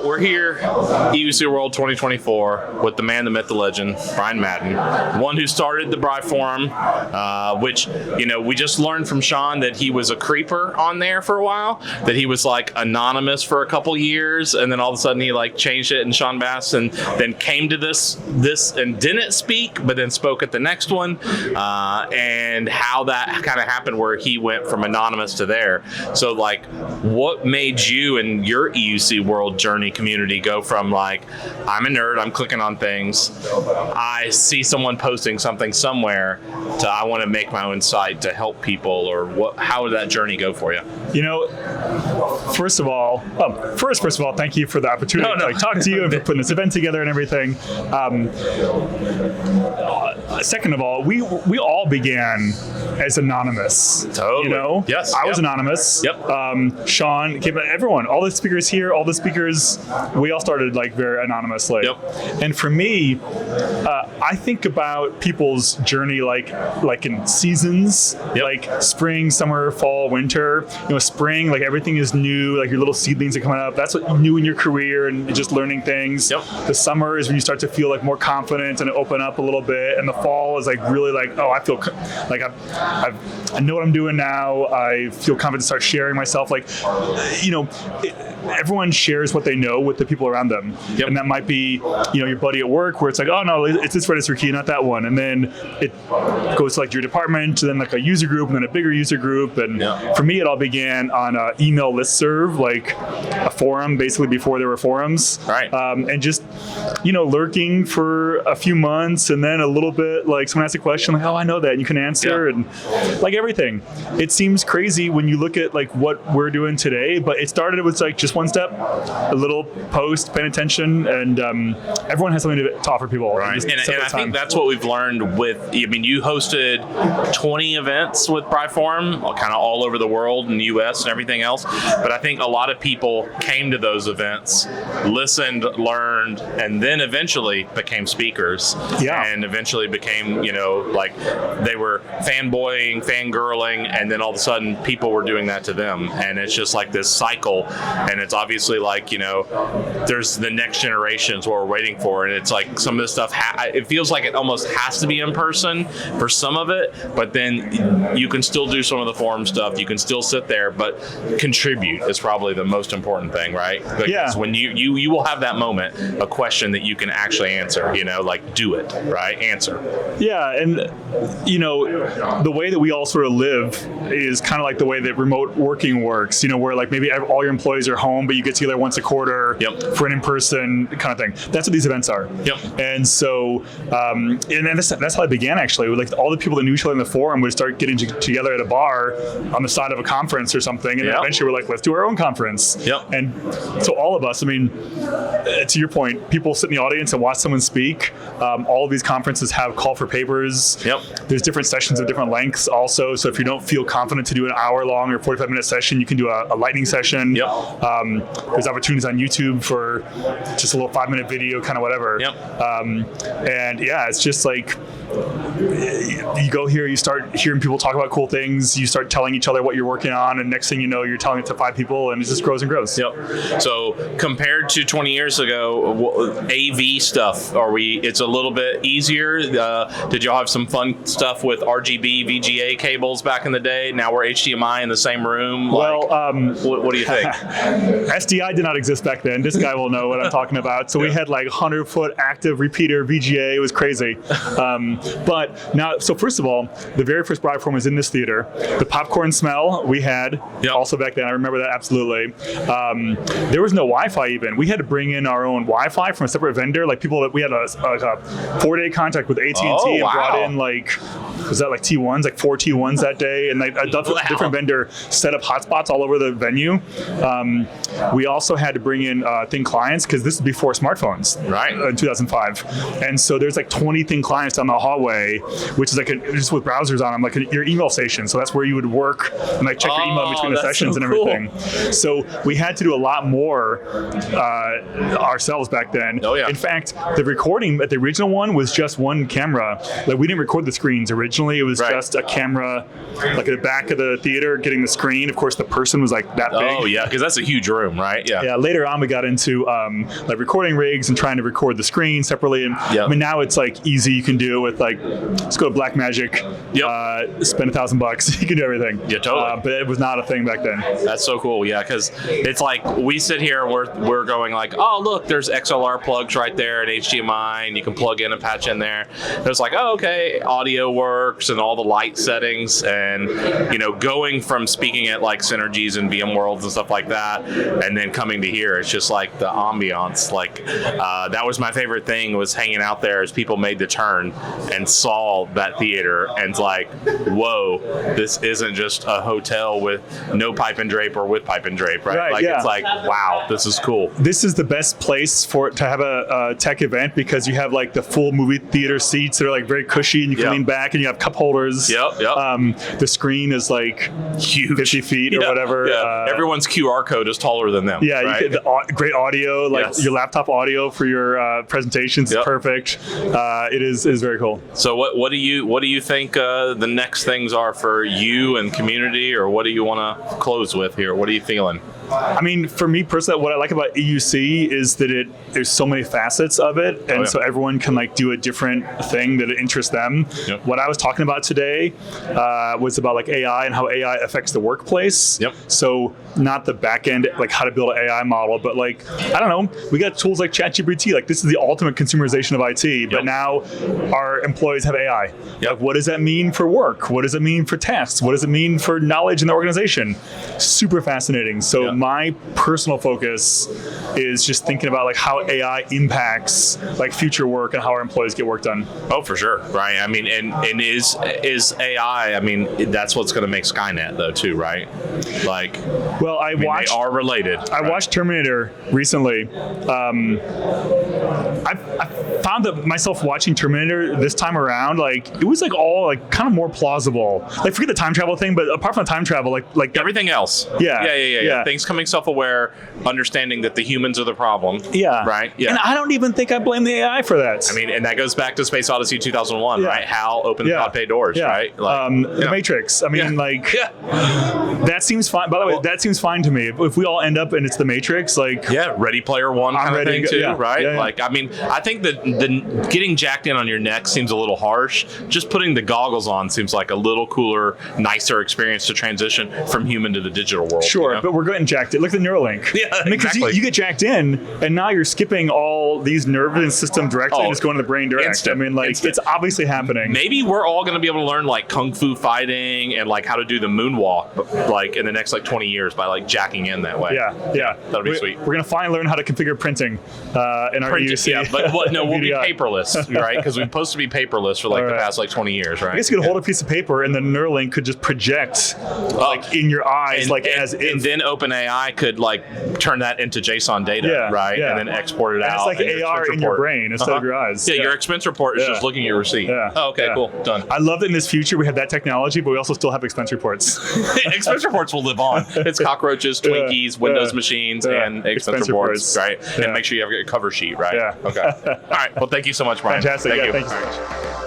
Well, we're here, EUC World 2024, with the man, the myth, the legend, Brian Madden, one who started the Bri Forum, which, we just learned from Sean that he was a creeper on there for a while, that he was like anonymous for a couple years, and then all of a sudden he like changed it, and Sean Bass, and then came to this and didn't speak, but then spoke at the next one, and how that kind of happened where he went from anonymous to there. So like, what made you and your EUC World journey community go from like, I'm a nerd, I'm clicking on things, I see someone posting something somewhere, to I want to make my own site to help people, or what? How did that journey go for you? First of all, thank you for the opportunity to talk to you and for putting this event together and everything. Second of all, we all began as anonymous. Totally. Yes. I was anonymous. Yep. Sean, everyone, all the speakers here, all the speakers, we all started like very anonymously. Yep. And for me, I think about people's journey like in seasons, like spring, summer, fall, winter. Spring, like everything is new, like your little seedlings are coming up. That's what you knew in your career and just learning things. Yep. The summer is when you start to feel like more confident and open up a little bit. And the fall is like really like, oh, I feel like I know what I'm doing now. I feel confident to start sharing myself. Like, everyone shares what they know with the people around them. Yep. And that might be, your buddy at work where it's like, oh no, it's this register key, not that one. And then it goes to like your department, and then like a user group, and then a bigger user group. And for me, it all began on an email listserv, like a forum, basically before there were forums. Right. And just, lurking for a few months, and then a little bit like someone asks a question, like, oh, I know that, and you can answer, and like everything. It seems crazy when you look at like what we're doing today, but it started with like just one step, a little post, paying attention, and everyone has something to offer people. Right. And I think that's what we've learned with, you hosted 20 events with Bri Forum, kind of all over the world in the US and everything else. But I think a lot of people came to those events, listened, learned, and then eventually became speakers. Yeah. And eventually became, like they were fanboying, fangirling, and then all of a sudden people were doing that to them. And it's just like this cycle. And it's obviously like, there's the next generation's what we're waiting for. And it's like some of this stuff, it feels like it almost has to be in person for some of it, but then you can still do some of the forum stuff. You can still sit there, but contribute is probably the most important thing, right? Because when you will have that moment, a question that you can actually answer, like do it, right? Answer. Yeah, and the way that we all sort of live is kind of like the way that remote working works, where like maybe all your employees are home, but you get together once a quarter for an in-person kind of thing. That's what these events are. Yep. And so, and then that's how it began actually. Like all the people that knew each other in the forum would start getting together at a bar on the side of a conference or something, and then eventually we're like, let's do our own conference. Yep. And so all of us, to your point, people sit in the audience and watch someone speak. All of these conferences have call for papers. Yep. There's different sessions of different lengths also. So if you don't feel confident to do an hour-long or 45-minute session, you can do a lightning session. Yep. There's opportunities on YouTube for just a little 5-minute video, kind of whatever. Yep. And it's just like you go here, you start hearing people talk about cool things, you start telling each other what you're working on, and next thing you know, you're telling it to 5 people, and it just grows and grows. Yep. So compared to 20 years ago, AV stuff, it's a little bit easier? Did y'all have some fun stuff with RGB, VGA cables back in the day? Now we're HDMI in the same room. Well, what do you think? SDI did not exist back then. This guy will know what I'm talking about. So we had like 100-foot active repeater VGA. It was crazy. But now, so first of all, the very first Bri Forum was in this theater. The popcorn smell we had also back then. I remember that absolutely. There was no Wi-Fi even. We had to bring in our own Wi-Fi from a separate vendor. Like we had a 4-day contract with AT&T and brought in was that like T1s, like 4 T1s that day, and a different vendor set up hotspots all over the venue. We also had to bring in thin clients because this is before smartphones, right? In 2005, and so there's like 20 thin clients down the hallway, which is like just with browsers on them, like your email station. So that's where you would work and like check your email between the sessions and everything. So we had to do a lot more ourselves back then. Oh yeah. In fact, the recording at the original one was just one camera. Like we didn't record the screens originally. originally. It was Right. just a camera, like at the back of the theater, getting the screen. Of course, the person was like that big. Oh yeah, because that's a huge room, right? Yeah. Yeah, later on we got into like recording rigs and trying to record the screen separately. And Yep. I mean, now it's like easy. You can do it with like, let's go to Blackmagic, spend $1,000. You can do everything. Yeah, totally. But it was not a thing back then. That's so cool, yeah, because it's like we sit here and we're going like, oh look, there's XLR plugs right there and HDMI, and you can plug in and patch in there. And it's like, oh okay, audio works and all the light settings, and going from speaking at like Synergies and VMworlds and stuff like that, and then coming to here, it's just like the ambiance. Like that was my favorite thing, was hanging out there as people made the turn and saw that theater, and it's like, whoa, this isn't just a hotel with no pipe and drape or with pipe and drape, right? Like it's like, wow, this is cool. This is the best place to have a tech event, because you have like the full movie theater seats that are like very cushy, and you can lean back, and you have cup holders. Yep. The screen is like Huge. 50 feet or whatever. Yeah. Everyone's QR code is taller than them. Yeah, right? you get great audio, like your laptop audio for your presentations is perfect. It is very cool. So what do you think the next things are for you and community, or what do you want to close with here? What are you feeling? I mean, for me personally, what I like about EUC is that there's so many facets of it, and so everyone can like do a different thing that interests them. Yep. What I was talking about today was about like AI and how AI affects the workplace. Yep. So not the back end, like how to build an AI model, but like, I don't know, we got tools like ChatGPT. Like this is the ultimate consumerization of IT, but now our employees have AI. Yep. Like, what does that mean for work? What does it mean for tasks? What does it mean for knowledge in the organization? Super fascinating. So my personal focus is just thinking about like how AI impacts like future work and how our employees get work done. Oh, for sure, right? I mean, and is AI? I mean, that's what's going to make Skynet though, too, right? Like, well, I watched. They are related. I watched Terminator recently. I found that myself watching Terminator this time around, like it was like all like kind of more plausible. Like forget the time travel thing, but apart from the time travel, like everything else. Yeah. Things coming self-aware, understanding that the humans are the problem. Yeah. Right. Yeah. And I don't even think I blame the AI for that. I mean, and that goes back to Space Odyssey 2001, right? HAL opened the pod pay doors, right? Like, the Matrix. I mean, that seems fine. By the way, that seems fine to me. If we all end up and it's the Matrix, like Ready Player One kind of thing too, right? Yeah. Like, I mean, I think that the getting jacked in on your neck seems a little harsh. Just putting the goggles on seems like a little cooler, nicer experience to transition from human to the digital world. Sure, but we're getting jacked in. Look at the Neuralink. Yeah, because exactly. you get jacked in, and now you're skipping all these nervous system directly and just going to the brain direct. Instant. I mean, like it's obviously happening. Maybe we're all going to be able to learn like kung fu fighting and like how to do the moonwalk, like in the next like 20 years by like jacking in that way. Yeah. That'll be sweet. We're gonna finally learn how to configure printing in our EUC. Yeah, but we'll be VDI. paperless, right? Because we're supposed to be paperless for like the past like 20 years, right? I guess you could hold a piece of paper and the Neuralink could just project like in your eyes, and then OpenAI could like turn that into JSON data, right? Yeah. And then export it out. It's like AR in your brain instead of your eyes. Yeah, your expense report is just looking at your receipt. Yeah. Oh, okay, cool, done. I love that in this future we have that technology, but we also still have expense reports. Expense reports will live on. It's cockroaches, Twinkies, Windows machines, and expense reports, right? And make sure you have a cover sheet, right? Yeah. Okay. All right. Well, thank you so much, Brian. Fantastic. Thank you. Thank you so much.